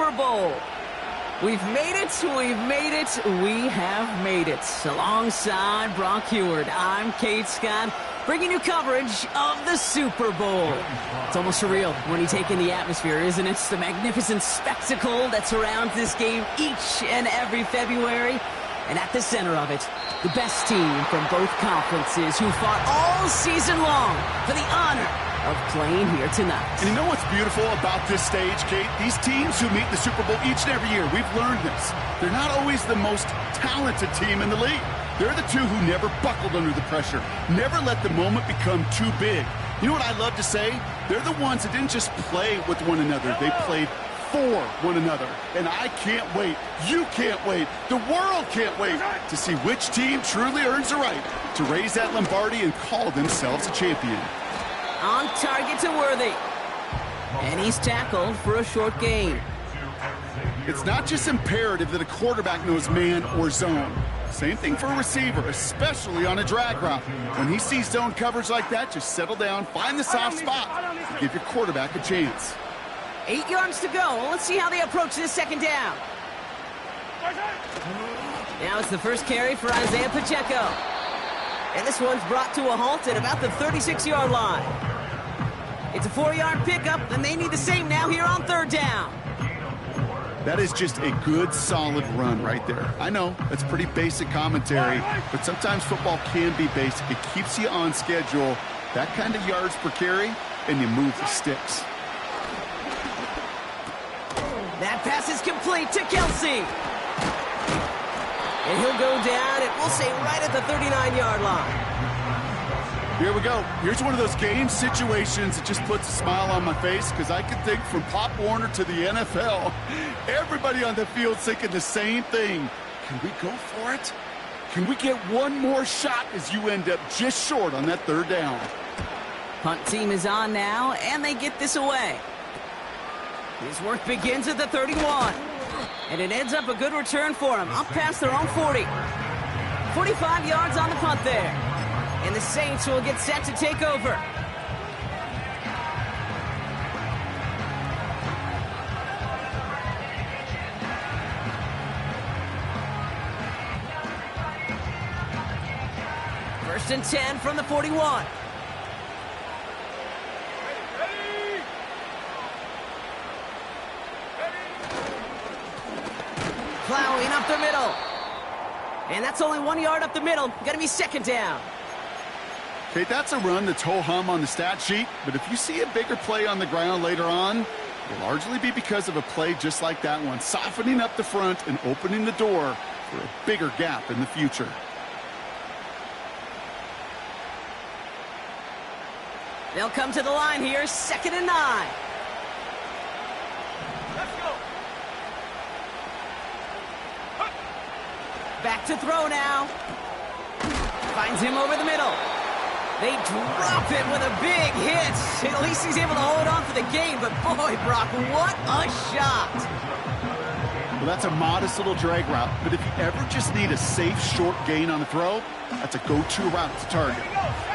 Super Bowl. We've made it, we have made it. Alongside Brock Heward, I'm Kate Scott, bringing you coverage of the Super Bowl. It's almost surreal when you take in the atmosphere, isn't it? The magnificent spectacle that surrounds this game each and every February. And at the center of it, the best team from both conferences who fought all season long for the honor of playing here tonight. And you know what's beautiful about this stage, Kate? These teams who meet the Super Bowl each and every year, we've learned this. They're not always the most talented team in the league. They're the two who never buckled under the pressure, never let the moment become too big. You know what I love to say? They're the ones that didn't just play with one another. They played for one another. And I can't wait. You can't wait. The world can't wait to see which team truly earns the right to raise that Lombardi and call themselves a champion. On target to Worthy. And he's tackled for a short gain. It's not just imperative that a quarterback knows man or zone. Same thing for a receiver, especially on a drag route. When he sees zone coverage like that, just settle down, find the soft spot, give your quarterback a chance. 8 yards to go. Let's see how they approach this second down. Now it's the first carry for Isaiah Pacheco. And this one's brought to a halt at about the 36-yard line. It's a 4-yard pickup, and they need the same now here on third down. That is just a good, solid run right there. I know, that's pretty basic commentary, but sometimes football can be basic. It keeps you on schedule, that kind of yards per carry, and you move the sticks. That pass is complete to Kelsey. And he'll go down, and we'll say right at the 39-yard line. Here we go. Here's one of those game situations that just puts a smile on my face because I can think from Pop Warner to the NFL. Everybody on the field thinking the same thing. Can we go for it? Can we get one more shot as you end up just short on that third down? Punt team is on now, and they get this away. His work begins at the 31. And it ends up a good return for him, up past their own 40. 45 yards on the punt there. And the Saints will get set to take over. First and 10 from the 41. Plowing up the middle. And that's only 1 yard up the middle. Gonna be second down. Okay, that's a run that's ho-hum on the stat sheet, but if you see a bigger play on the ground later on, it'll largely be because of a play just like that one, softening up the front and opening the door for a bigger gap in the future. They'll come to the line here, 2nd and 9. Back to throw now. Finds him over the middle. They drop it with a big hit. At least he's able to hold on for the game. But boy, Brock, what a shot. Well, that's a modest little drag route. But if you ever just need a safe, short gain on the throw, that's a go-to route to target.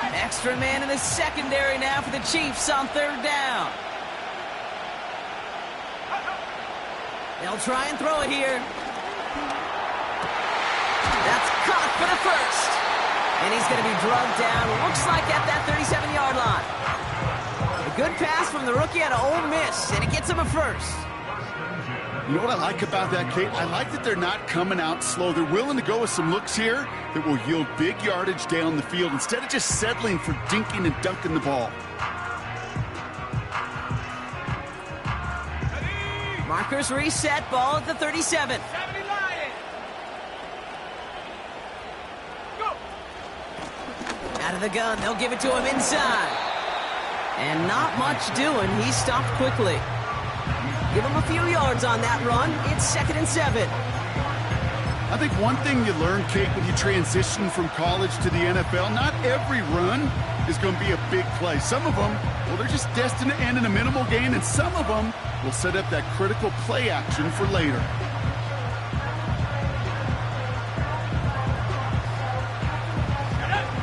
An extra man in the secondary now for the Chiefs on third down. They'll try and throw it here. That's caught for the first. And he's going to be drugged down, looks like at that 37-yard line. A good pass from the rookie out of Ole Miss, and it gets him a first. You know what I like about that, Kate? I like that they're not coming out slow. They're willing to go with some looks here that will yield big yardage down the field instead of just settling for dinking and dunking the ball. Markers reset, ball at the 37. Out of the gun, they'll give it to him inside. And not much doing. He stopped quickly. Give him a few yards on that run. It's 2nd and 7. I think one thing you learn, Kate, when you transition from college to the NFL, not every run is going to be a big play. Some of them, well, they're just destined to end in a minimal gain, and some of them will set up that critical play action for later.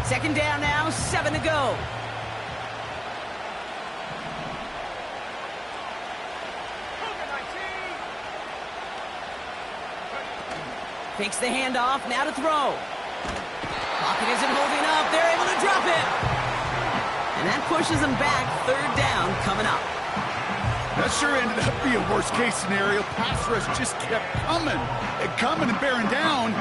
Second down now, 7 to go. Fakes the handoff, now to throw. Pocket isn't holding up, they're able to drop it. And that pushes them back, third down coming up. That sure ended up being worst-case scenario. Pass rush just kept coming and bearing down,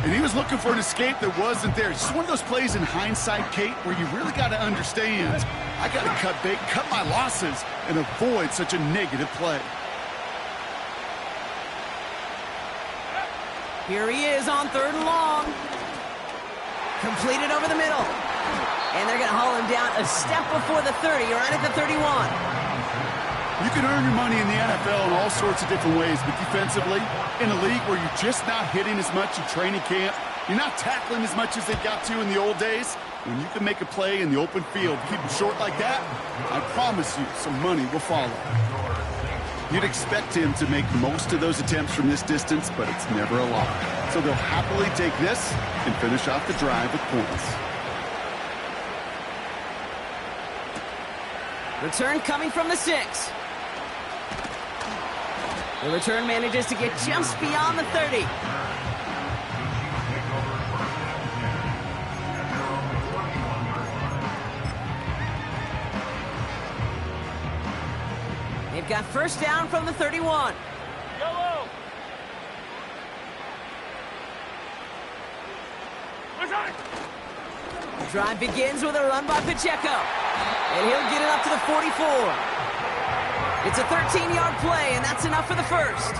and he was looking for an escape that wasn't there. It's just one of those plays in hindsight, Kate, where you really got to understand, I got to cut bait, cut my losses, and avoid such a negative play. Here he is on third and long. Completed over the middle. And they're going to haul him down a step before the 30, right at the 31. You can earn your money in the NFL in all sorts of different ways, but defensively, in a league where you're just not hitting as much in training camp, you're not tackling as much as they got to in the old days, when you can make a play in the open field, keep them short like that, I promise you some money will follow. You'd expect him to make most of those attempts from this distance, but it's never a lot. So they'll happily take this and finish off the drive with points. Return coming from the 6. The return manages to get just beyond the 30. They've got first down from the 31. Yellow. The drive begins with a run by Pacheco. And he'll get it up to the 44. It's a 13-yard play, and that's enough for the first.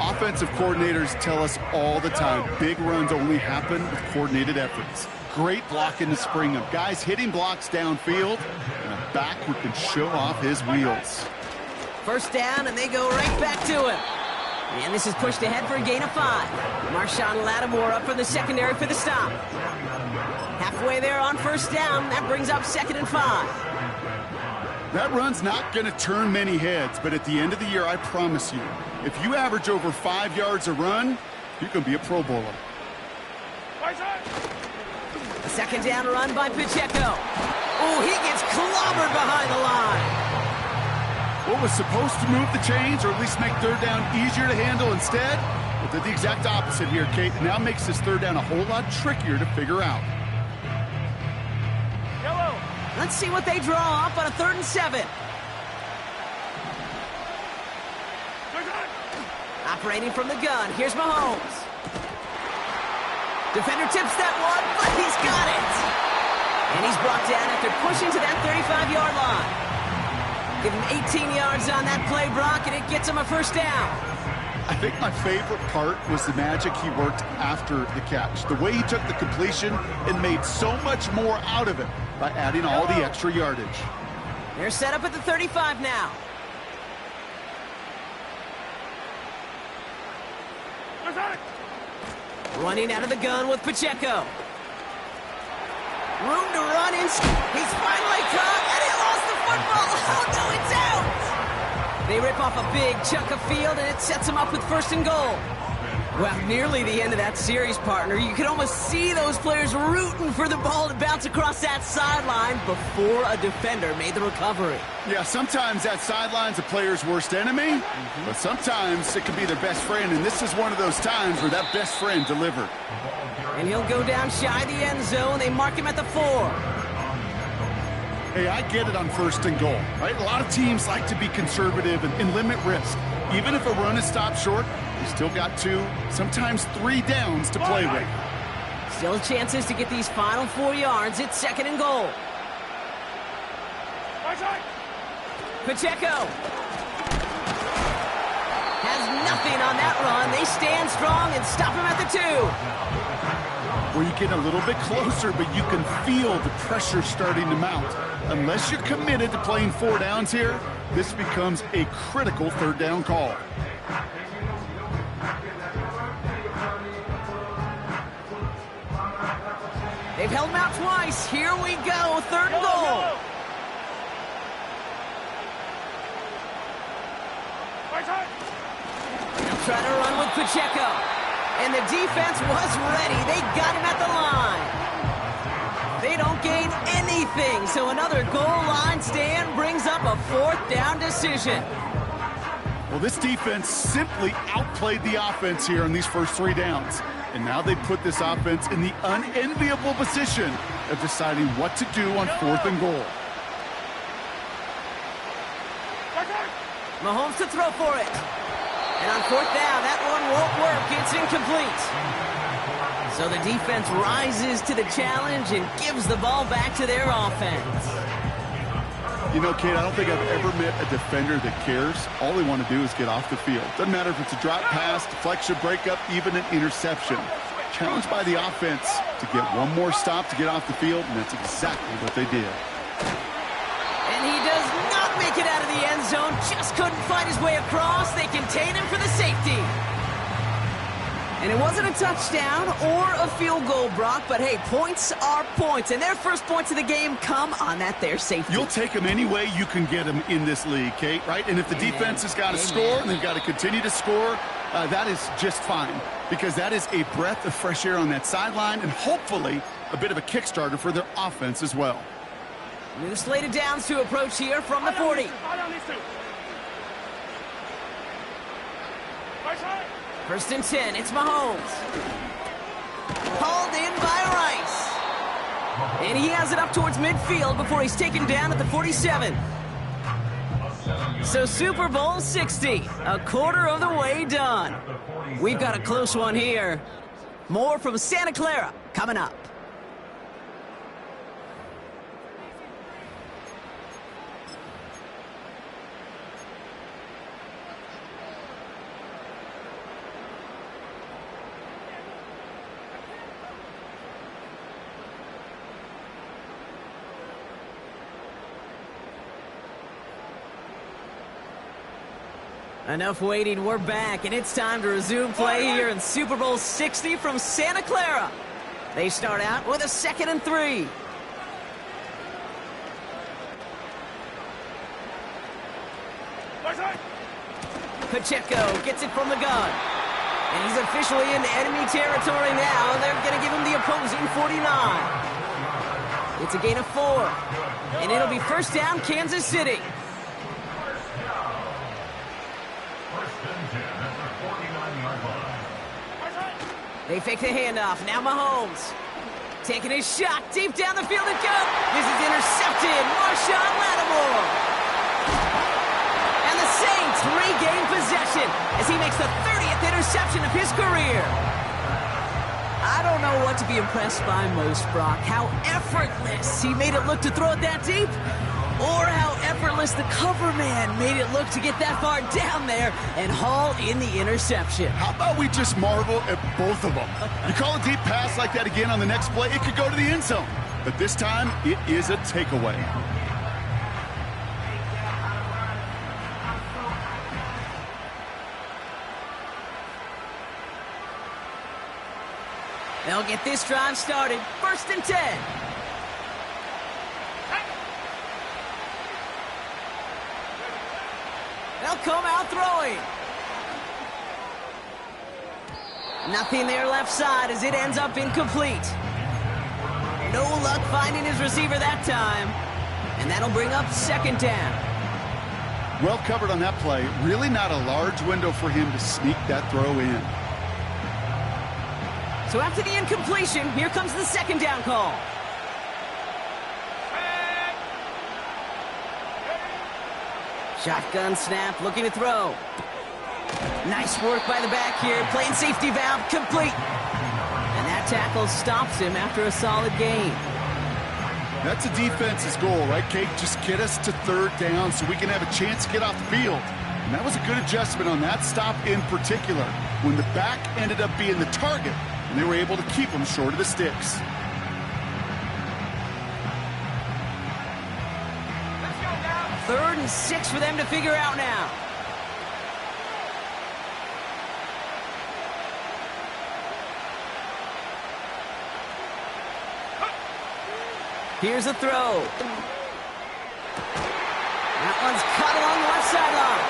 Offensive coordinators tell us all the time, big runs only happen with coordinated efforts. Great blocking to spring them. Guys hitting blocks downfield, and a back who can show off his wheels. First down, and they go right back to him. And this is pushed ahead for a gain of 5. Marshawn Lattimore up from the secondary for the stop. Halfway there on first down, that brings up 2nd and 5. That run's not going to turn many heads, but at the end of the year, I promise you, if you average over 5 yards a run, you can be a Pro Bowler. A second down run by Pacheco. Oh, he gets clobbered behind the line. What was supposed to move the chains, or at least make third down easier to handle instead, well, did the exact opposite here, Kate. Now makes this third down a whole lot trickier to figure out. Yellow. Let's see what they draw up on a 3rd and 7. Operating from the gun, here's Mahomes. Defender tips that one, but he's got it. And he's brought down after pushing to that 35-yard line. Give him 18 yards on that play, Brock, and it gets him a first down. I think my favorite part was the magic he worked after the catch. The way he took the completion and made so much more out of it by adding all the extra yardage. They're set up at the 35 now. Running out of the gun with Pacheco. Room to run in. He's finally caught, and he lost the football. Oh, no, it's out. They rip off a big chunk of field, and it sets them up with 1st and goal. Well, nearly the end of that series, partner. You could almost see those players rooting for the ball to bounce across that sideline before a defender made the recovery. Yeah, sometimes that sideline's a player's worst enemy, but sometimes it can be their best friend, and this is one of those times where that best friend delivered. And he'll go down shy of the end zone. They mark him at the 4. Hey, I get it on 1st and goal, right? A lot of teams like to be conservative and limit risk. Even if a run is stopped short, you still got 2, sometimes 3 downs to play with. Still chances to get these final 4 yards. It's 2nd and goal. Pacheco has nothing on that run. They stand strong and stop him at the 2. Where you get a little bit closer, but you can feel the pressure starting to mount. Unless you're committed to playing 4 downs here, this becomes a critical 3rd down call. They've held him out twice. Here we go, 3rd and goal. They'll try to run with Pacheco. And the defense was ready. They got him at the line. They don't gain anything, so another goal line stand brings up a 4th down decision. Well, this defense simply outplayed the offense here on these first 3 downs. And now they put this offense in the unenviable position of deciding what to do on 4th and goal. Mahomes to throw for it. And on 4th down, that one won't work. It's incomplete. So the defense rises to the challenge and gives the ball back to their offense. You know, Kate, I don't think I've ever met a defender that cares. All they want to do is get off the field. Doesn't matter if it's a drop pass, deflection, breakup, even an interception. Challenged by the offense to get one more stop to get off the field, and that's exactly what they did. And he does not make it out of the end zone. Just couldn't find his way across. They contain him for the safety. And it wasn't a touchdown or a field goal, Brock, but hey, points are points. And their first points of the game come on that there safety. You'll take them any way you can get them in this league, Kate, right? And if the defense has got to score and they've got to continue to score, that is just fine. Because that is a breath of fresh air on that sideline and hopefully a bit of a kickstarter for their offense as well. New slated downs to approach here from the 40. First and 10, it's Mahomes. Hauled in by Rice. And he has it up towards midfield before he's taken down at the 47. So Super Bowl 60, a quarter of the way done. We've got a close one here. More from Santa Clara coming up. Enough waiting, we're back, and it's time to resume play here in Super Bowl 60 from Santa Clara. They start out with a 2nd and 3. Pacheco gets it from the gun. And he's officially into enemy territory now. They're going to give him the opposing 49. It's a gain of 4. And it'll be first down, Kansas City. They fake the handoff. Now Mahomes taking his shot deep down the field. It goes. This is intercepted. Marshawn Lattimore. And the Saints regain possession as he makes the 30th interception of his career. I don't know what to be impressed by most, Brock. How effortless he made it look to throw it that deep, or how effortless the cover man made it look to get that far down there and haul in the interception. How about we just marvel at both of them? You call a deep pass like that again on the next play, it could go to the end zone. But this time, it is a takeaway. They'll get this drive started. First and 10. They'll come out throwing. Nothing there left side as it ends up incomplete. No luck finding his receiver that time. And that'll bring up 2nd down. Well covered on that play. Really not a large window for him to sneak that throw in. So after the incompletion, here comes the 2nd down call. Shotgun snap, looking to throw. Nice work by the back here, playing safety valve, complete. And that tackle stops him after a solid gain. That's a defense's goal, right, Kate? Just get us to 3rd down so we can have a chance to get off the field. And that was a good adjustment on that stop in particular, when the back ended up being the target, and they were able to keep him short of the sticks. Third and 6 for them to figure out now. Here's a throw. That one's caught along the left sideline.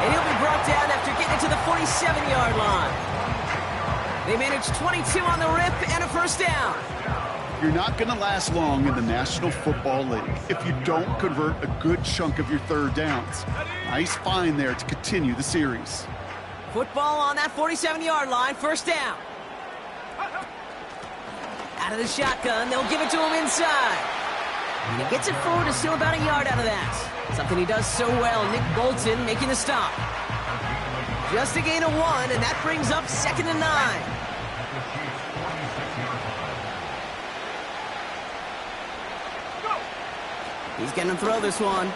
And he'll be brought down after getting it to the 47-yard line. They managed 22 on the rip and a first down. You're not going to last long in the National Football League if you don't convert a good chunk of your third downs. Nice find there to continue the series. Football on that 47-yard line, first down. Out of the shotgun, they'll give it to him inside. And he gets it forward to steal about a yard out of that. Something he does so well, Nick Bolton making the stop. Just a gain of 1, and that brings up 2nd and 9. He's going to throw this one.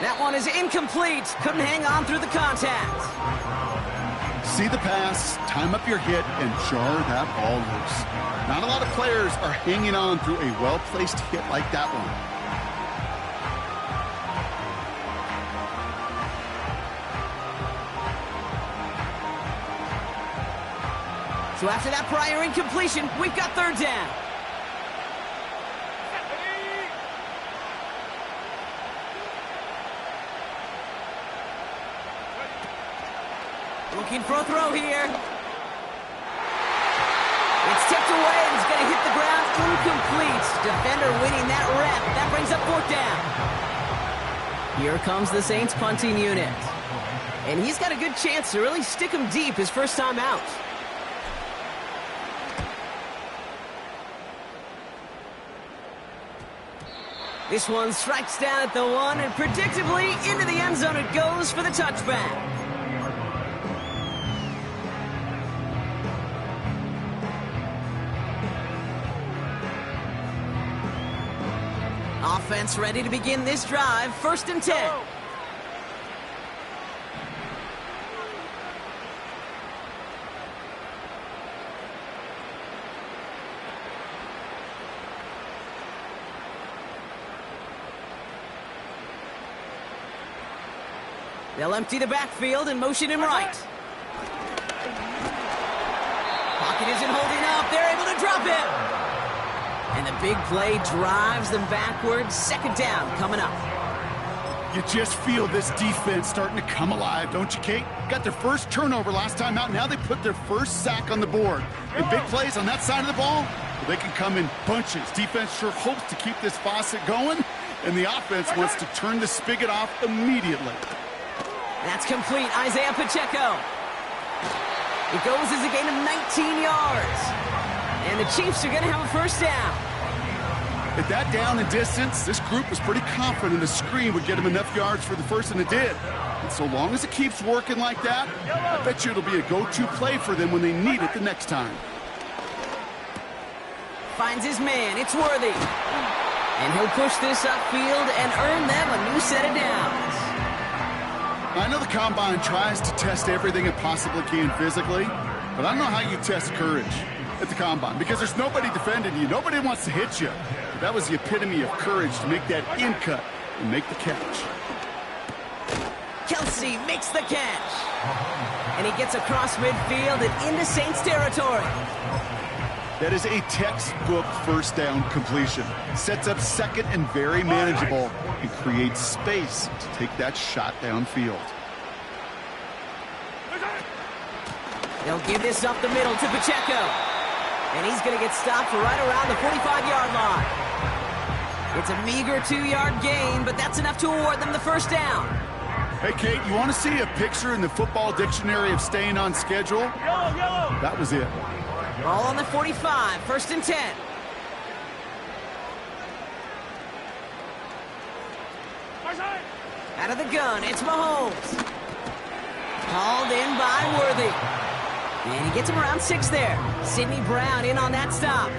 That one is incomplete. Couldn't hang on through the contact. See the pass, time up your hit, and jar that ball loose. Not a lot of players are hanging on through a well-placed hit like that one. So after that prior incompletion, we've got third down. Looking for a throw here. It's tipped away and it's going to hit the ground incomplete. Defender winning that rep. That brings up 4th down. Here comes the Saints punting unit. And he's got a good chance to really stick him deep his first time out. This one strikes down at the 1, and predictably into the end zone it goes for the touchback. Offense ready to begin this drive, 1st and 10. They'll empty the backfield and motion him right. Pocket isn't holding up. They're able to drop it. And the big play drives them backwards. 2nd down coming up. You just feel this defense starting to come alive, don't you, Kate? Got their first turnover last time out. Now they put their first sack on the board. And big plays on that side of the ball, well, they can come in bunches. Defense sure hopes to keep this faucet going. And the offense wants to turn the spigot off immediately. That's complete. Isaiah Pacheco. It goes as a gain of 19 yards. And the Chiefs are going to have a first down. At that down and distance, this group was pretty confident the screen would get them enough yards for the first, and it did. And so long as it keeps working like that, I bet you it'll be a go-to play for them when they need it the next time. Finds his man. It's Worthy. And he'll push this upfield and earn them a new set of downs. I know the Combine tries to test everything it possibly can physically, but I don't know how you test courage at the Combine because there's nobody defending you. Nobody wants to hit you. But that was the epitome of courage to make that in cut and make the catch. Kelsey makes the catch. And he gets across midfield and into Saints territory. That is a textbook first down completion. Sets up 2nd and very manageable and creates space to take that shot downfield. They'll give this up the middle to Pacheco. And he's going to get stopped right around the 45-yard line. It's a meager 2-yard gain, but that's enough to award them the first down. Hey, Kate, you want to see a picture in the football dictionary of staying on schedule? Yellow. That was it. Ball on the 45, 1st and 10. Out of the gun, it's Mahomes. Called in by Worthy. And he gets him around 6 there. Sidney Brown in on that stop.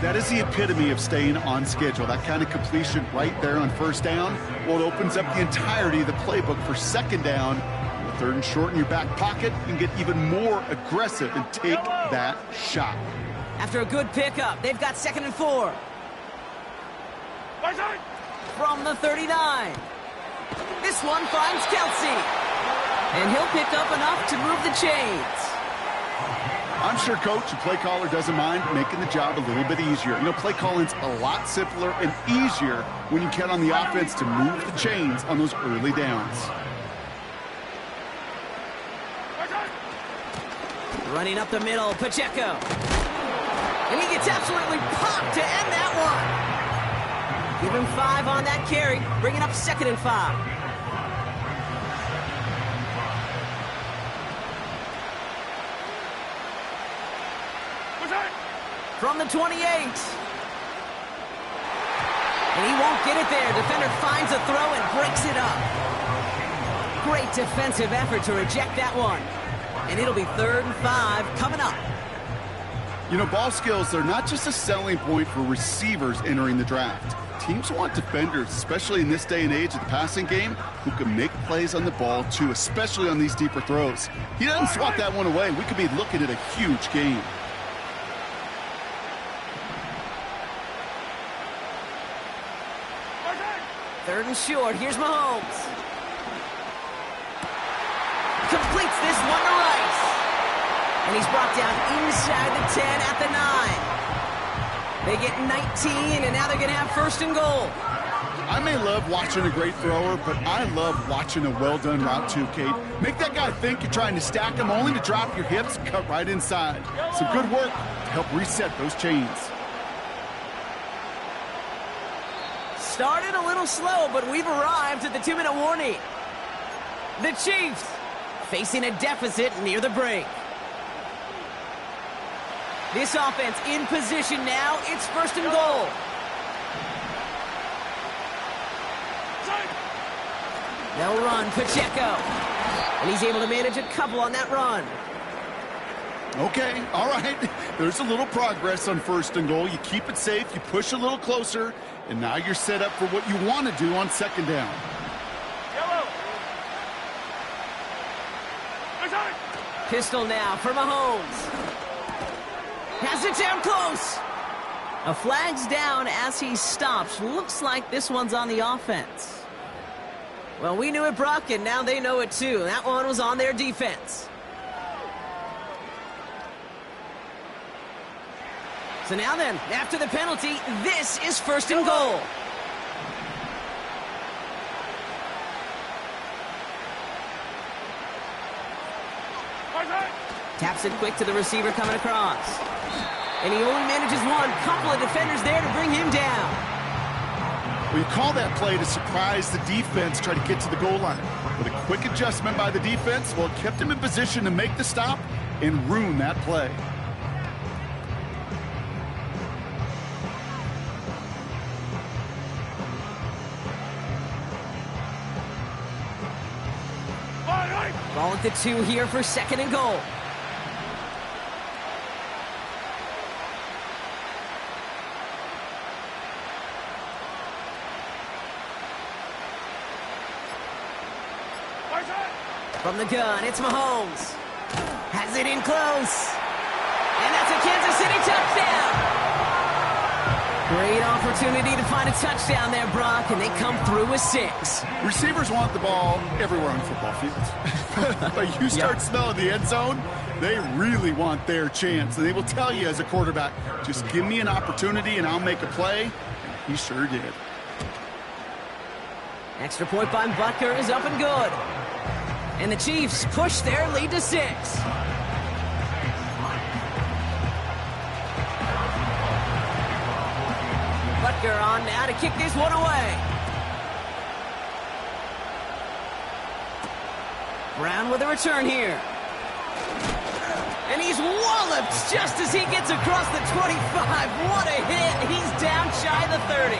That is the epitome of staying on schedule. That kind of completion right there on first down. Well, it opens up the entirety of the playbook for 2nd down. 3rd and short in your back pocket, you can get even more aggressive and take that shot. After a good pickup, they've got 2nd and 4. From the 39. This one finds Kelsey. And he'll pick up enough to move the chains. I'm sure coach and play caller doesn't mind making the job a little bit easier. You know, play calling's a lot simpler and easier when you count on the offense to move the chains on those early downs. Running up the middle, Pacheco. And he gets absolutely popped to end that one. Give him 5 on that carry, bringing up 2nd and 5. From the 28. And he won't get it there. Defender finds a throw and breaks it up. Great defensive effort to reject that one. And it'll be 3rd and 5 coming up. You know, ball skills are not just a selling point for receivers entering the draft. Teams want defenders, especially in this day and age of the passing game, who can make plays on the ball too, especially on these deeper throws. He doesn't swat that one away. We could be looking at a huge game. Third and short. Here's Mahomes. Completes this one to Rice. And he's brought down inside the 10 at the 9. They get 19, and now they're going to have 1st and goal. I may love watching a great thrower, but I love watching a well-done route too, Kate. Make that guy think you're trying to stack him, only to drop your hips, cut right inside. Some good work to help reset those chains. Started a little slow, but we've arrived at the 2-minute warning. The Chiefs facing a deficit near the break. This offense in position now. It's 1st and goal. They'll run Pacheco. And he's able to manage a couple on that run. Okay, all right. There's a little progress on 1st and goal. You keep it safe, you push a little closer, and now you're set up for what you want to do on 2nd down. Pistol now for Mahomes. Has it down close. A flag's down as he stops. Looks like this one's on the offense. Well, we knew it, Brock, and now they know it too. That one was on their defense. So now then, after the penalty, this is 1st and goal. Taps it quick to the receiver coming across. And he only manages one. Couple of defenders there to bring him down. Well, you call that play to surprise the defense, try to get to the goal line. With a quick adjustment by the defense, well, it kept him in position to make the stop and ruin that play. Ball at the 2 here for 2nd and goal. From the gun, it's Mahomes. Has it in close. And that's a Kansas City touchdown. Great opportunity to find a touchdown there, Brock, and they come through with 6. Receivers want the ball everywhere on football fields. But you start smelling the end zone, they really want their chance. And they will tell you as a quarterback, just give me an opportunity and I'll make a play. And he sure did. Extra point by Butker is up and good. And the Chiefs push their lead to 6. Butker on now to kick this one away. Brown with a return here. And he's walloped just as he gets across the 25. What a hit. He's down shy of the 30.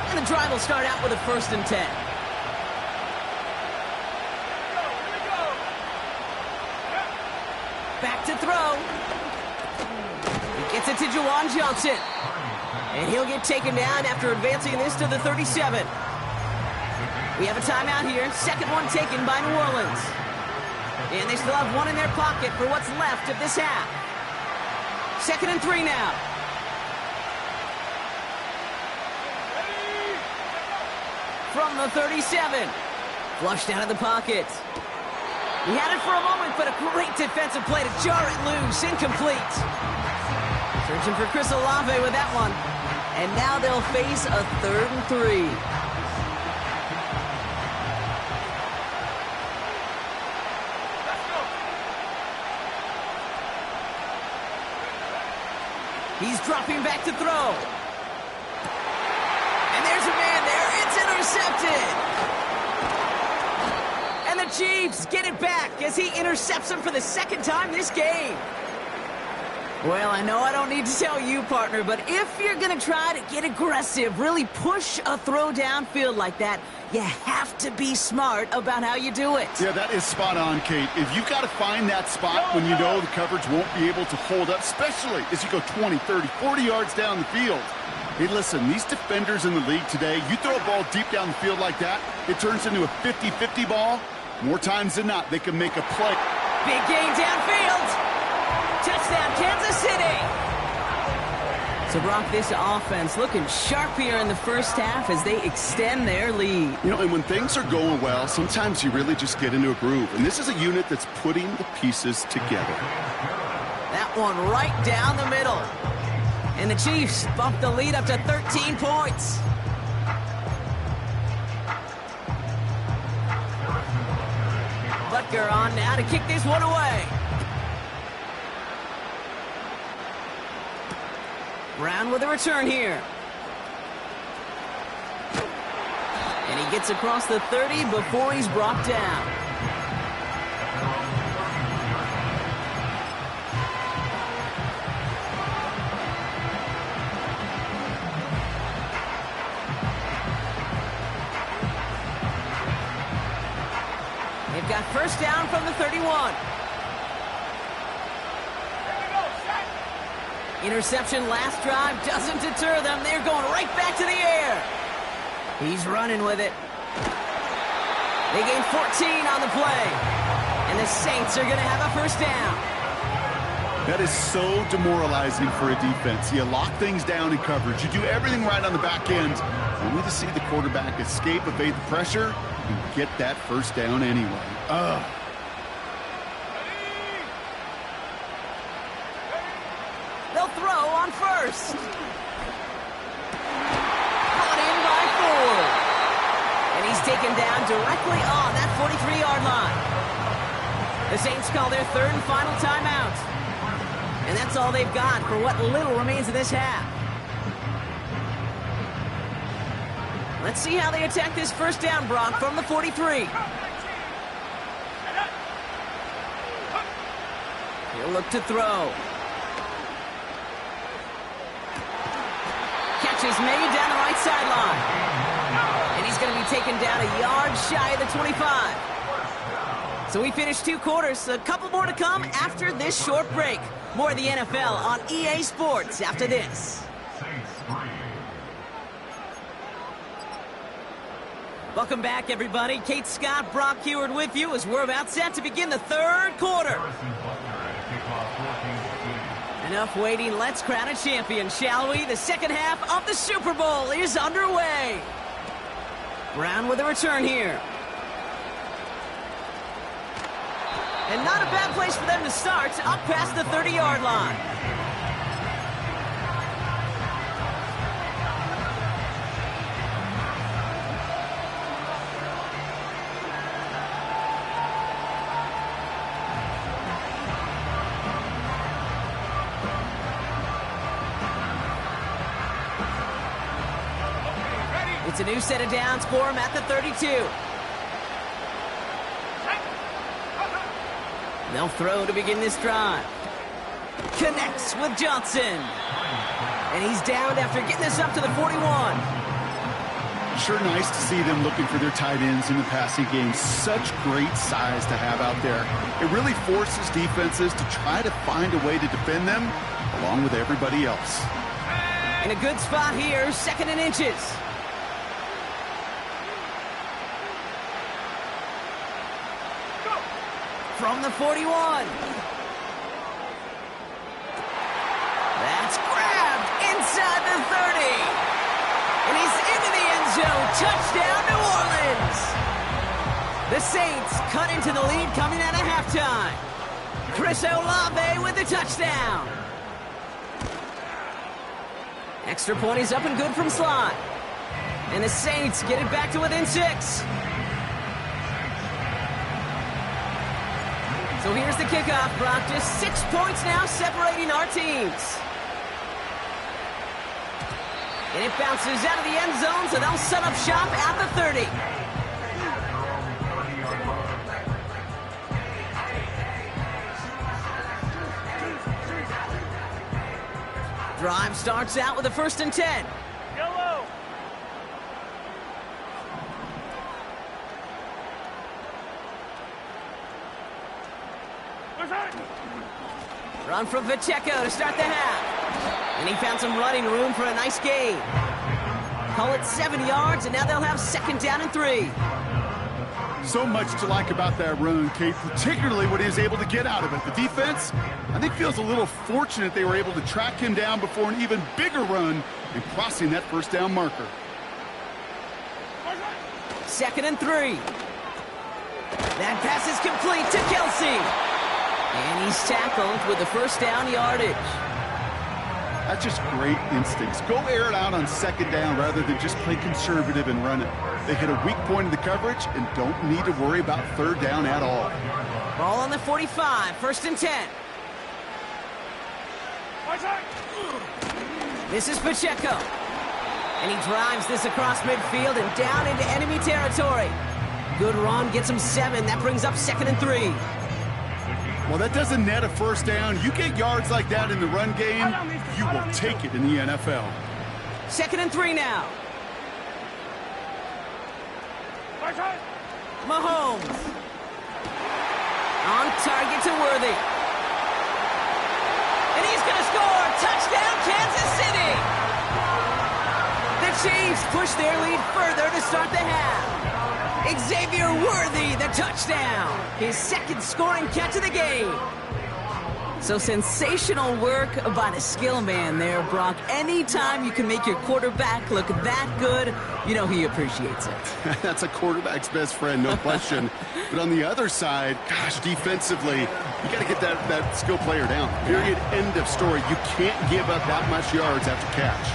And the drive will start out with a 1st and 10. Back to throw. He gets it to Juwan Johnson. And he'll get taken down after advancing this to the 37. We have a timeout here. 2nd one taken by New Orleans. And they still have one in their pocket for what's left of this half. 2nd and 3 now. From the 37. Flushed out of the pocket. He had it for a moment, but a great defensive play to jar it loose. Incomplete. Searching for Chris Olave with that one. And now they'll face a 3rd and 3. He's dropping back to throw. And there's a man there. It's intercepted. And the Chiefs get it back as he intercepts him for the second time this game. Well, I know I don't need to tell you, partner, but if you're going to try to get aggressive, really push a throw downfield like that, you have to be smart about how you do it. Yeah, that is spot on, Kate. If you've got to find that spot when you know the coverage won't be able to hold up, especially as you go 20, 30, 40 yards down the field. Hey, listen, these defenders in the league today, you throw a ball deep down the field like that, it turns into a 50-50 ball. More times than not, they can make a play. Big gain downfield. Touchdown, Kansas City! So, Brock, this offense looking sharp here in the first half as they extend their lead. You know, and when things are going well, sometimes you really just get into a groove. And this is a unit that's putting the pieces together. That one right down the middle. And the Chiefs bump the lead up to 13 points. Butker on now to kick this one away. Brown with a return here. And he gets across the 30 before he's brought down. They've got first down from the 31. Interception last drive doesn't deter them. They're going right back to the air. He's running with it. They gain 14 on the play. And the Saints are going to have a first down. That is so demoralizing for a defense. You lock things down in coverage. You do everything right on the back end. Only to see the quarterback escape, evade the pressure, and get that first down anyway. Ugh. They'll throw on first. Brought in by Ford. And he's taken down directly on that 43-yard line. The Saints call their third and final timeout. And that's all they've got for what little remains of this half. Let's see how they attack this first down, Brock, from the 43. He'll look to throw. Catch is made down the right sideline. And he's going to be taken down a yard shy of the 25. So we finished 2 quarters. A couple more to come after this short break. More of the NFL on EA Sports after this. Welcome back, everybody. Kate Scott, Brock Heward with you as we're about set to begin the third quarter. Enough waiting. Let's crown a champion, shall we? The second half of the Super Bowl is underway. Brown with a return here. And not a bad place for them to start, up past the 30-yard line. It's a new set of downs for him at the 32. They'll throw to begin this drive. Connects with Johnson. And he's downed after getting this up to the 41. Sure nice to see them looking for their tight ends in the passing game. Such great size to have out there. It really forces defenses to try to find a way to defend them along with everybody else. In a good spot here, second and inches. From the 41. That's grabbed inside the 30. And he's into the end zone. Touchdown, New Orleans. The Saints cut into the lead coming out of halftime. Chris Olave with the touchdown. Extra point is up and good from slot. And the Saints get it back to within 6. So here's the kickoff, Brock. Just 6 points now separating our teams. And it bounces out of the end zone, so they'll set up shop at the 30. Drive starts out with a 1st and 10. Yellow. Run from Pacheco to start the half. And he found some running room for a nice gain. Call it 7 yards, and now they'll have 2nd down and 3. So much to like about that run, Kate, particularly what he was able to get out of it. The defense, I think, feels a little fortunate they were able to track him down before an even bigger run and crossing that 1st down marker. 2nd and 3. That pass is complete to Kelsey. And he's tackled with the 1st down yardage. That's just great instincts. Go air it out on 2nd down rather than just play conservative and run it. They hit a weak point in the coverage and don't need to worry about 3rd down at all. Ball on the 45, 1st and 10. This is Pacheco. And he drives this across midfield and down into enemy territory. Good run, gets him 7. That brings up 2nd and 3. Well, that doesn't net a 1st down. You get yards like that in the run game, you will take it in the NFL. 2nd and 3 now. Mahomes. On target to Worthy. And he's going to score. Touchdown, Kansas City. The Chiefs push their lead further to start the half. Xavier Worthy, the touchdown. His 2nd scoring catch of the game. So sensational work by the skill man there, Brock. Anytime you can make your quarterback look that good, you know he appreciates it. That's a quarterback's best friend, no question. But on the other side, gosh, defensively, you got to get that skill player down. Period, end of story. You can't give up that much yards after catch.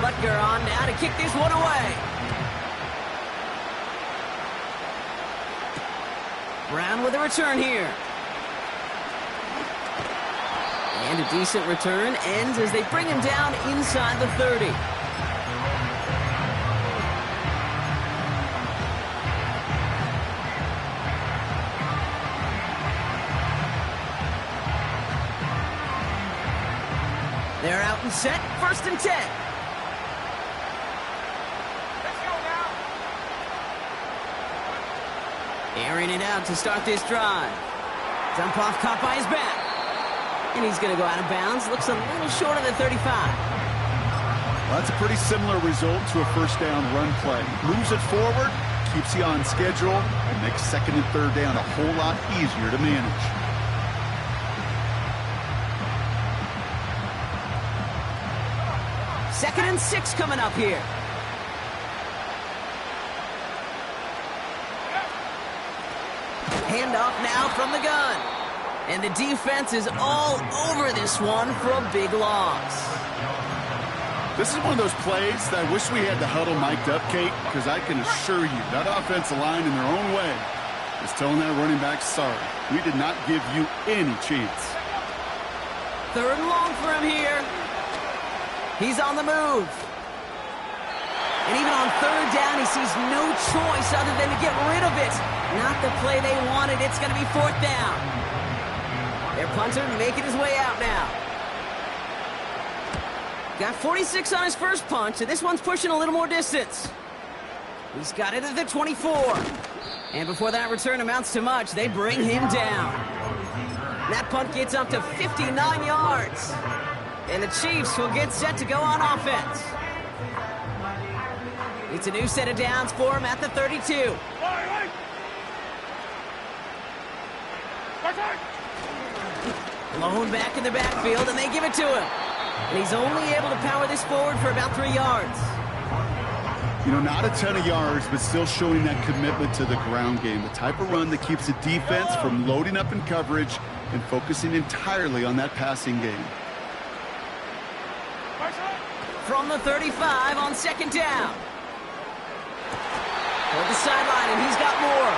Butker on now to kick this one away. Brown with a return here. And a decent return ends as they bring him down inside the 30. They're out and set, 1st and 10. Airing it out to start this drive. Dump off caught by his back. And he's going to go out of bounds. Looks a little short of the 35. Well, that's a pretty similar result to a 1st down run play. Moves it forward, keeps you on schedule, and makes 2nd and 3rd down a whole lot easier to manage. Second and 6 coming up here. Handoff now from the gun. And the defense is all over this one for a big loss. This is one of those plays that I wish we had the huddle mic'd up, Kate, because I can assure you that offensive line in their own way is telling that running back, sorry, we did not give you any chance. 3rd and long for him here. He's on the move. And even on 3rd down, he sees no choice other than to get rid of it. Not the play they wanted. It's going to be 4th down. Their punter making his way out now. Got 46 on his first punch, and this one's pushing a little more distance. He's got it at the 24. And before that return amounts to much, they bring him down. That punt gets up to 59 yards. And the Chiefs will get set to go on offense. It's a new set of downs for him at the 32. Blown back in the backfield, and they give it to him. And he's only able to power this forward for about 3 yards. You know, not a ton of yards, but still showing that commitment to the ground game. The type of run that keeps the defense from loading up in coverage and focusing entirely on that passing game. From the 35 on 2nd down. Toward the sideline, and he's got more.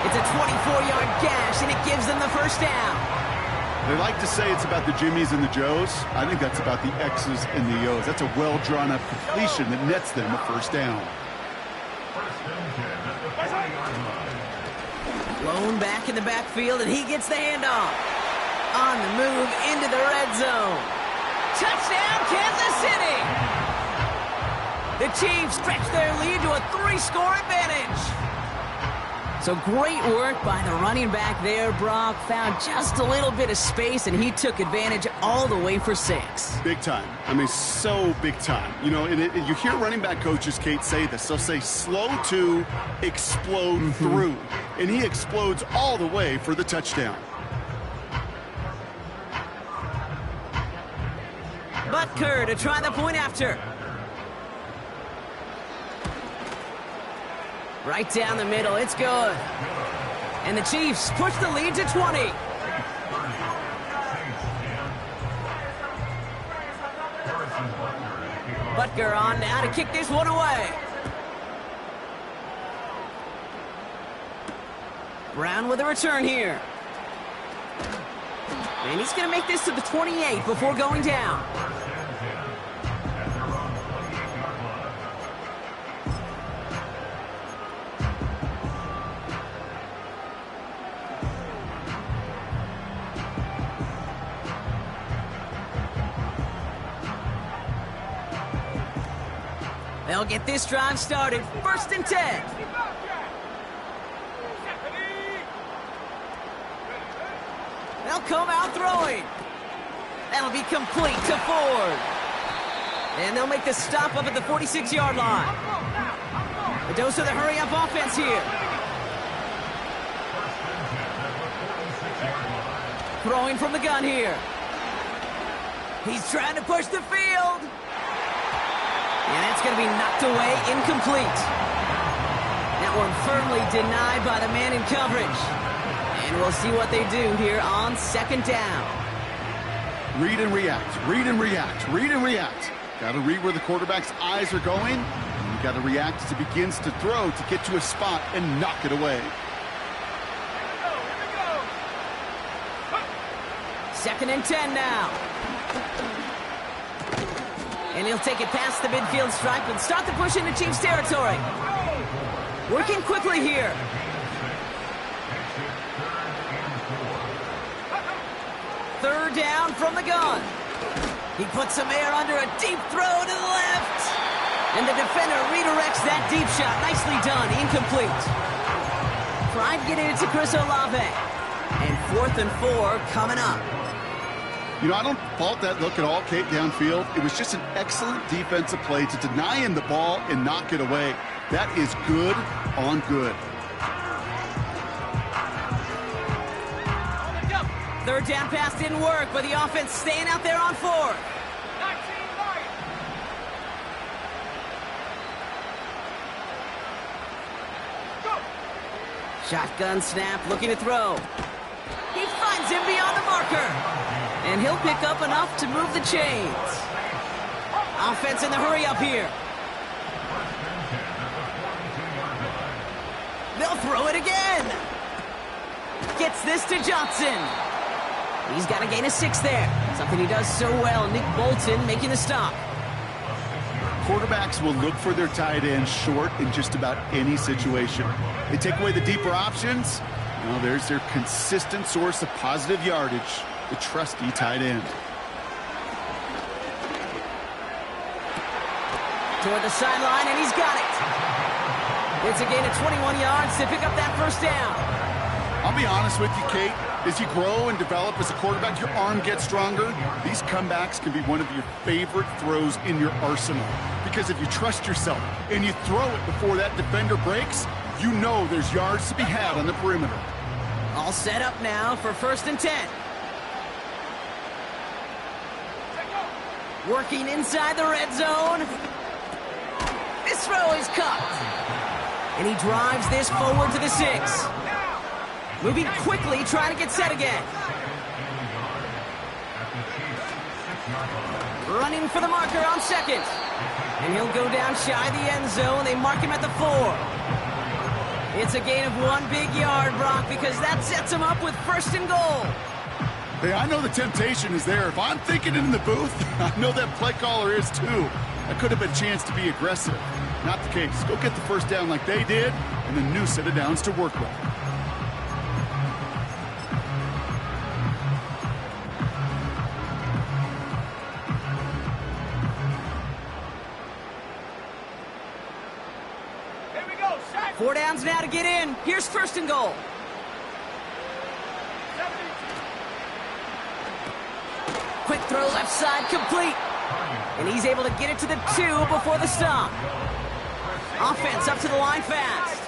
It's a 24-yard gash, and it gives them the 1st down. They like to say it's about the Jimmies and the Joes. I think that's about the X's and the O's. That's a well-drawn-up completion that nets them a first down. Blown back in the backfield, and he gets the handoff. On the move into the red zone. Touchdown, Kansas City! The Chiefs stretch their lead to a 3-score advantage. So great work by the running back there, Brock. Found just a little bit of space, and he took advantage all the way for 6. Big time. I mean, so big time. You know, and you hear running back coaches, Kate, say this. They'll say slow to explode through. And he explodes all the way for the touchdown. Butker to try the point after. Right down the middle, it's good. And the Chiefs push the lead to 20. Butker on now to kick this one away. Brown with a return here. And he's going to make this to the 28 before going down. They'll get this drive started. 1st and 10. They'll come out throwing. That'll be complete to Ford. And they'll make the stop up at the 46-yard line. A dose of the hurry-up offense here. Throwing from the gun here. He's trying to push the field. And that's going to be knocked away, incomplete. That one firmly denied by the man in coverage. And we'll see what they do here on 2nd down. Read and react, read and react, read and react. Got to read where the quarterback's eyes are going. And you got to react as he begins to throw to get to a spot and knock it away. 2nd and 10 now. And he'll take it past the midfield stripe and start the push into Chiefs territory. Working quickly here. Third down from the gun. He puts some air under a deep throw to the left. And the defender redirects that deep shot. Nicely done. Incomplete. Tried getting it to Chris Olave. And 4th and 4 coming up. You know, I don't fault that look at all, Kate, downfield. It was just an excellent defensive play to deny him the ball and knock it away. That is good on good. 3rd down pass didn't work, but the offense staying out there on 4th. Shotgun snap, looking to throw. He finds him beyond the marker. And he'll pick up enough to move the chains. Offense in the hurry-up here. They'll throw it again. Gets this to Johnson. He's got to gain a 6 there. Something he does so well. Nick Bolton making the stop. Quarterbacks will look for their tight end short in just about any situation. They take away the deeper options. Well, there's their consistent source of positive yardage. The trusty tight end. Toward the sideline, and he's got it. It's a gain of 21 yards to pick up that 1st down. I'll be honest with you, Kate. As you grow and develop as a quarterback, your arm gets stronger. These comebacks can be one of your favorite throws in your arsenal. Because if you trust yourself and you throw it before that defender breaks, you know there's yards to be had on the perimeter. All set up now for 1st and 10. Working inside the red zone. This throw is caught. And he drives this forward to the 6. Moving quickly, trying to get set again. Running for the marker on 2nd. And he'll go down shy of the end zone. They mark him at the 4. It's a gain of 1 big yard, Brock, because that sets him up with 1st and goal. Hey, I know the temptation is there. If I'm thinking it in the booth, I know that play caller is too. That could have been a chance to be aggressive. Not the case. Go get the first down like they did, and a new set of downs to work with. Here we go, set. 4 downs now to get in. Here's first and goal. Quick throw left side, complete. And he's able to get it to the 2 before the stop. Offense up to the line fast.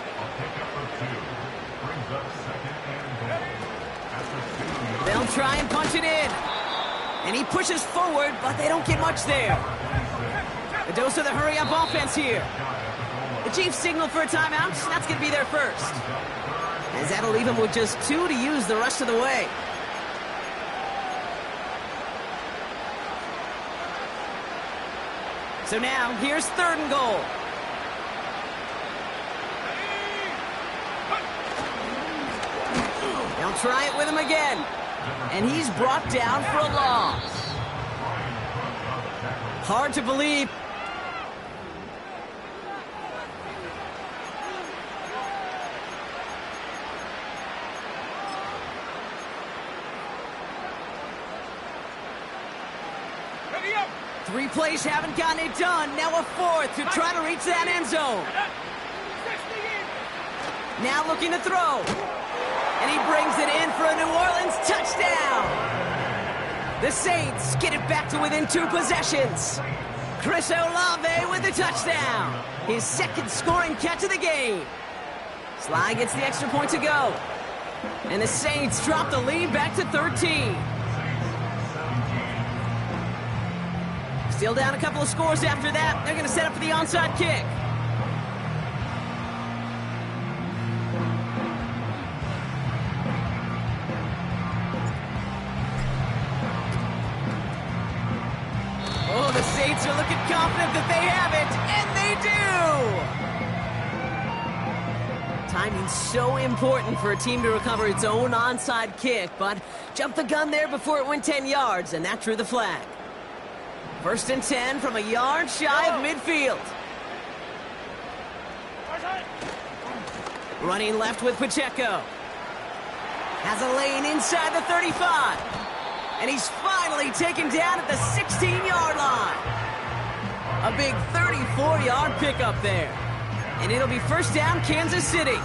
They'll try and punch it in. And he pushes forward, but they don't get much there. A dose of the hurry-up offense here. The Chiefs signal for a timeout. That's going to be their first. As that'll leave him with just 2 to use the rest of the way. So now, here's third and goal. They'll try it with him again. And he's brought down for a loss. Hard to believe. Three plays haven't gotten it done. Now a fourth to try to reach that end zone. Now looking to throw. And he brings it in for a New Orleans touchdown. The Saints get it back to within 2 possessions. Chris Olave with the touchdown. His second scoring catch of the game. Sly gets the extra point to go. And the Saints drop the lead back to 13. Still down a couple of scores after that. They're going to set up for the onside kick. Oh, the Saints are looking confident that they have it, and they do. Timing's so important for a team to recover its own onside kick, but jumped the gun there before it went 10 yards, and that drew the flag. First and 10 from a yard shy of midfield. Running left with Pacheco. Has a lane inside the 35. And he's finally taken down at the 16-yard line. A big 34-yard pickup there. And it'll be first down, Kansas City.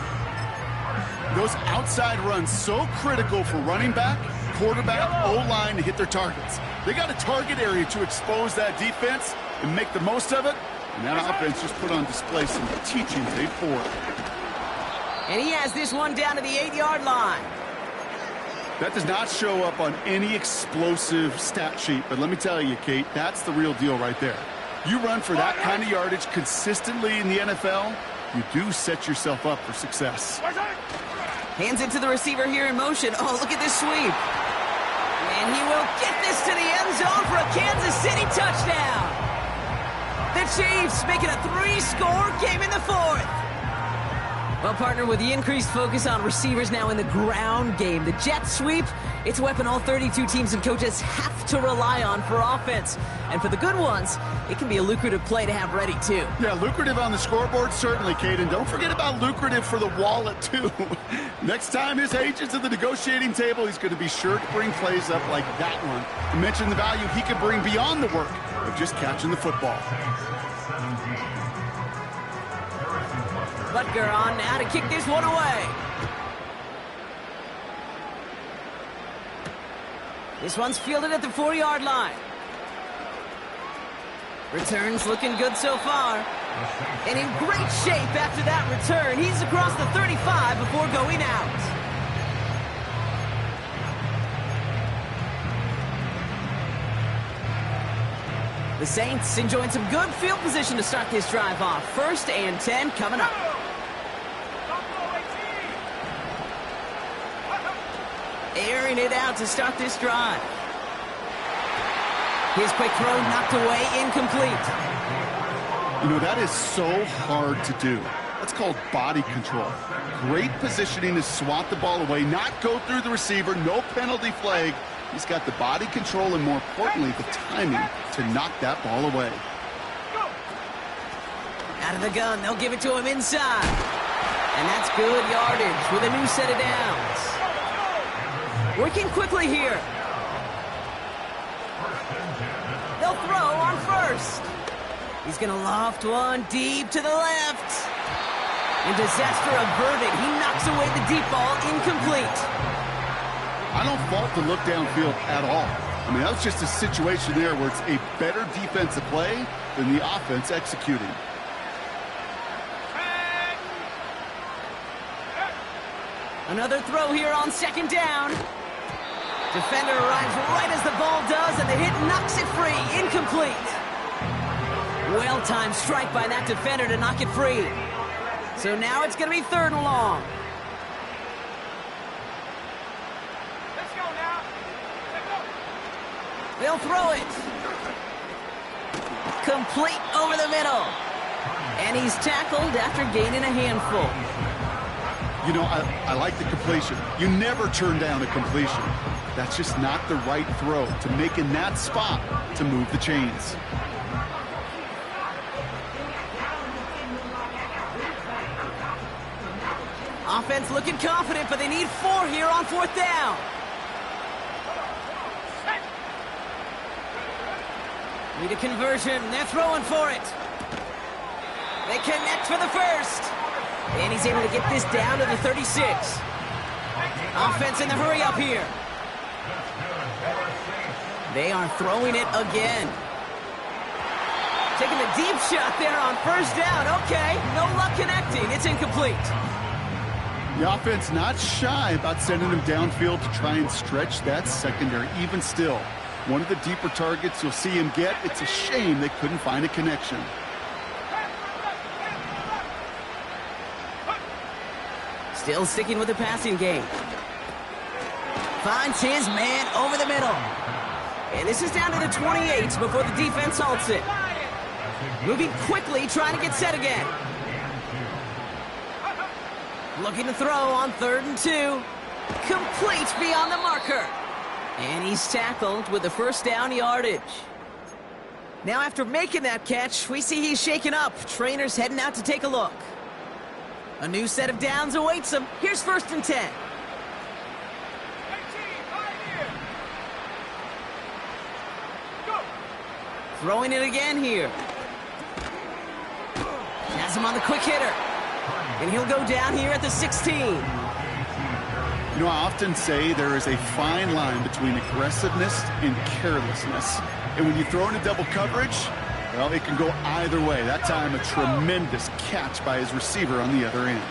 Those outside runs so critical for running back, quarterback, O-line to hit their targets. They got a target area to expose that defense and make the most of it. And that offense just put on display some teaching paid forward. And he has this one down to the 8-yard line. That does not show up on any explosive stat sheet, but let me tell you, Kate, that's the real deal right there. You run for that kind of yardage consistently in the NFL, you do set yourself up for success. Hands it to the receiver here in motion. Oh, look at this sweep. And he will get this to the end zone for a Kansas City touchdown. The Chiefs making a 3-score game in the 4th. Well, partner, with the increased focus on receivers now in the ground game, the jet sweep, it's a weapon all 32 teams and coaches have to rely on for offense. And for the good ones, it can be a lucrative play to have ready, too. Yeah, lucrative on the scoreboard, certainly, Kate. And don't forget about lucrative for the wallet, too. Next time his agent's at the negotiating table, he's going to be sure to bring plays up like that one. To mention the value he could bring beyond the work of just catching the football. Butker on now to kick this one away. This one's fielded at the 4-yard line. Returns looking good so far. And in great shape after that return. He's across the 35 before going out. The Saints enjoying some good field position to start this drive off. 1st and 10 coming up. Airing it out to start this drive. His quick throw knocked away, incomplete. You know, that is so hard to do. That's called body control. Great positioning to swat the ball away, not go through the receiver, no penalty flag. He's got the body control and, more importantly, the timing to knock that ball away. Out of the gun, they'll give it to him inside. And that's good yardage with a new set of downs. Working quickly here. They'll throw on first. He's going to loft one deep to the left. And disaster averted. He knocks away the deep ball, incomplete. I don't fault the look downfield at all. I mean, that was just a situation there where it's a better defensive play than the offense executing. Another throw here on second down. Defender arrives right as the ball does, and the hit knocks it free. Incomplete. Well-timed strike by that defender to knock it free. So now it's going to be 3rd and long. Let's go now. Let's go. They'll throw it. Complete over the middle. And he's tackled after gaining a handful. You know, I like the completion. You never turn down a completion. That's just not the right throw to make in that spot to move the chains. Offense looking confident, but they need 4 here on 4th down. Need a conversion. They're throwing for it. They connect for the first. And he's able to get this down to the 36. Offense in the hurry up here. They are throwing it again. Taking a deep shot there on 1st down. Okay, no luck connecting. It's incomplete. The offense not shy about sending him downfield to try and stretch that secondary. Even still, one of the deeper targets you'll see him get. It's a shame they couldn't find a connection. Still sticking with the passing game. Finds his man over the middle. And this is down to the 28 before the defense halts it. Moving quickly, trying to get set again. Looking to throw on 3rd and 2. Complete beyond the marker. And he's tackled with the 1st down yardage. Now after making that catch, we see he's shaken up. Trainer's heading out to take a look. A new set of downs awaits him. Here's 1st and 10. Throwing it again here. Has him on the quick hitter. And he'll go down here at the 16. You know, I often say there is a fine line between aggressiveness and carelessness. And when you throw into double coverage, well, it can go either way. That time, a tremendous catch by his receiver on the other end.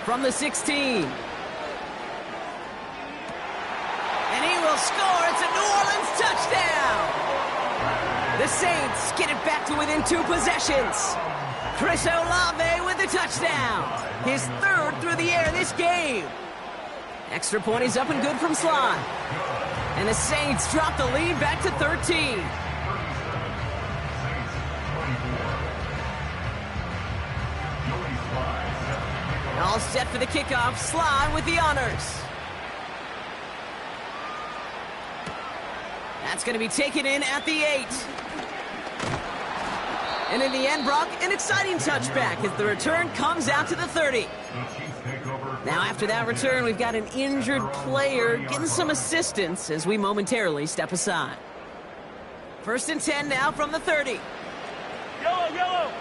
From the 16. And he will score. It's a New Orleans touchdown. The Saints get it back to within 2 possessions. Chris Olave with the touchdown. His 3rd through the air this game. Extra point is up and good from slot. And the Saints drop the lead back to 13. All set for the kickoff. Sly with the honors. That's going to be taken in at the 8. And in the end, Brock, an exciting touchback as the return comes out to the 30. Now, after that return, we've got an injured player getting some assistance as we momentarily step aside. 1st and 10 now from the 30. Yellow, yellow.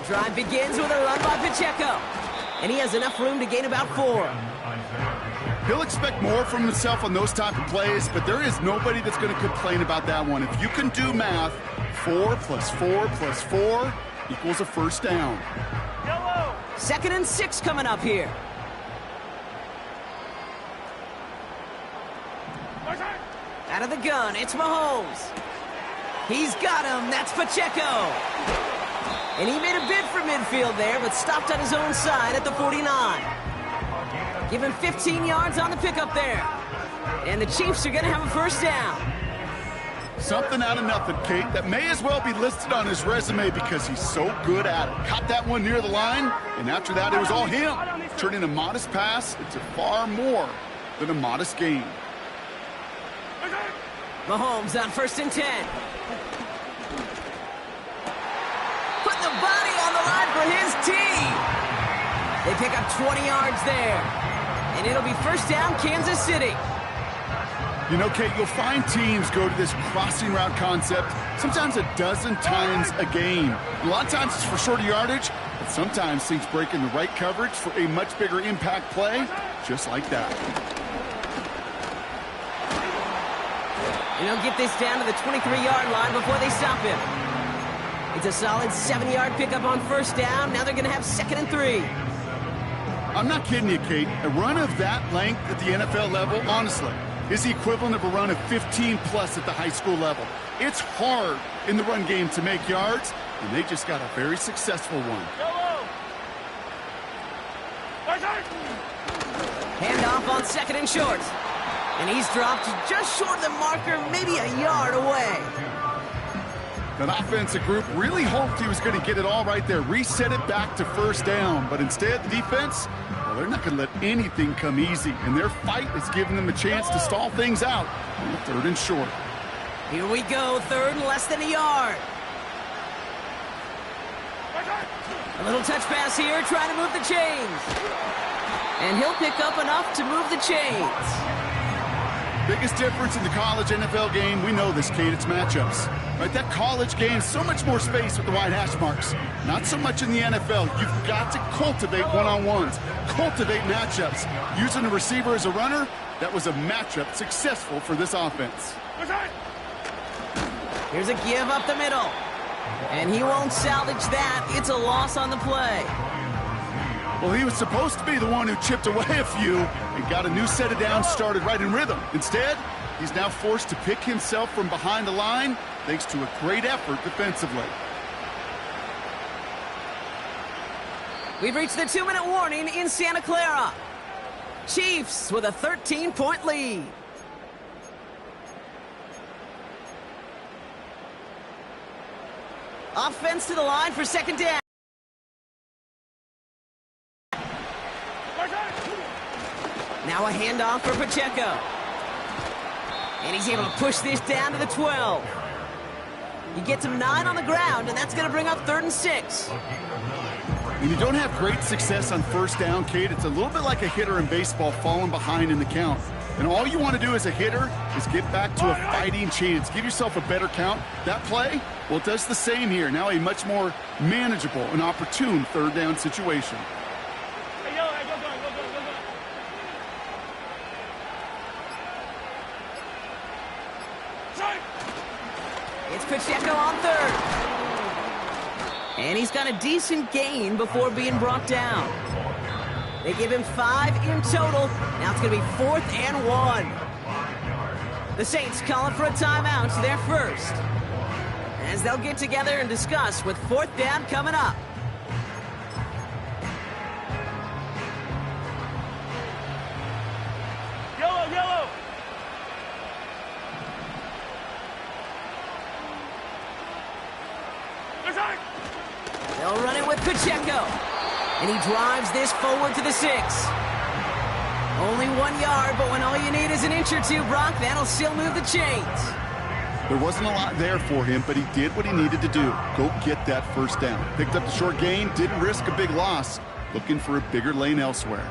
Drive begins with a run by Pacheco. And he has enough room to gain about 4. He'll expect more from himself on those type of plays, but there is nobody that's going to complain about that one. If you can do math, 4 plus 4 plus 4 equals a 1st down. Yellow. 2nd and 6 coming up here. Out of the gun, it's Mahomes. He's got him. That's Pacheco. And he made a bid for midfield there, but stopped on his own side at the 49. Give him 15 yards on the pickup there. And the Chiefs are going to have a first down. Something out of nothing, Kate, that may as well be listed on his resume because he's so good at it. Caught that one near the line, and after that, it was all him. Turning a modest pass into far more than a modest gain. Mahomes on 1st and 10. Putting the body on the line for his team. They pick up 20 yards there. And it'll be first down, Kansas City. You know, Kate, you'll find teams go to this crossing route concept sometimes a dozen times a game. A lot of times it's for shorter yardage, but sometimes things break in the right coverage for a much bigger impact play, just like that. And he'll get this down to the 23-yard line before they stop him. It's a solid 7-yard pickup on first down. Now they're going to have 2nd and 3. I'm not kidding you, Kate. A run of that length at the NFL level, honestly, is the equivalent of a run of 15-plus at the high school level. It's hard in the run game to make yards, and they just got a very successful one. Handoff on 2nd and short. And he's dropped just short of the marker, maybe a yard away. That offensive group really hoped he was going to get it all right there, reset it back to first down. But instead, the defense, well, they're not going to let anything come easy. And their fight is giving them a chance to stall things out on the 3rd and short. Here we go, 3rd and less than a yard. A little touch pass here, trying to move the chains. And he'll pick up enough to move the chains. Biggest difference in the college NFL game, we know this, Kate, it's matchups. Right, that college game, so much more space with the wide hash marks. Not so much in the NFL. You've got to cultivate one-on-ones, cultivate matchups. Using the receiver as a runner, that was a matchup successful for this offense. Here's a give up the middle. And he won't salvage that. It's a loss on the play. Well, he was supposed to be the one who chipped away a few and got a new set of downs started right in rhythm. Instead, he's now forced to pick himself from behind the line thanks to a great effort defensively. We've reached the 2-minute warning in Santa Clara. Chiefs with a 13-point lead. Offense to the line for 2nd down. Now a handoff for Pacheco. And he's able to push this down to the 12. He gets him 9 on the ground, and that's going to bring up 3rd and 6. When you don't have great success on first down, Kate, it's a little bit like a hitter in baseball falling behind in the count. And all you want to do as a hitter is get back to a fighting chance. Give yourself a better count. That play, well, it does the same here. Now a much more manageable and opportune 3rd down situation. It's Pacheco on 3rd. And he's got a decent gain before being brought down. They give him 5 in total. Now it's going to be 4th and 1. The Saints calling for a timeout, their first. As they'll get together and discuss with 4th down coming up. Yellow. They'll run it with Pacheco. And he drives this forward to the 6. Only 1 yard, but when all you need is an inch or two, Brock, that'll still move the chains. There wasn't a lot there for him, but he did what he needed to do. Go get that first down. Picked up the short gain, didn't risk a big loss. Looking for a bigger lane elsewhere.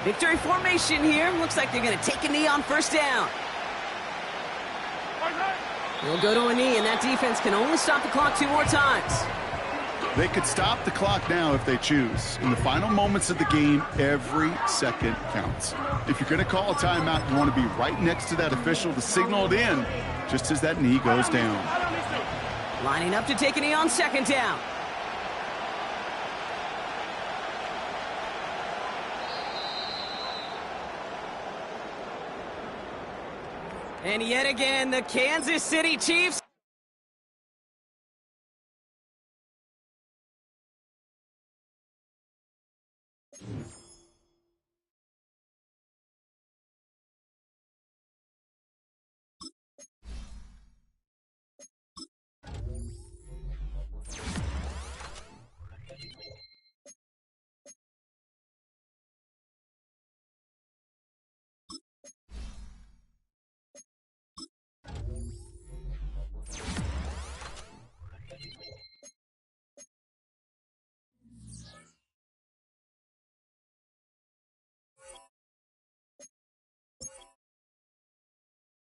Victory formation here. Looks like they're going to take a knee on first down. They'll go to a knee, and that defense can only stop the clock 2 more times. They could stop the clock now if they choose. In the final moments of the game, every second counts. If you're going to call a timeout, you want to be right next to that official to signal it in just as that knee goes down. Lining up to take a knee on second down. And yet again, the Kansas City Chiefs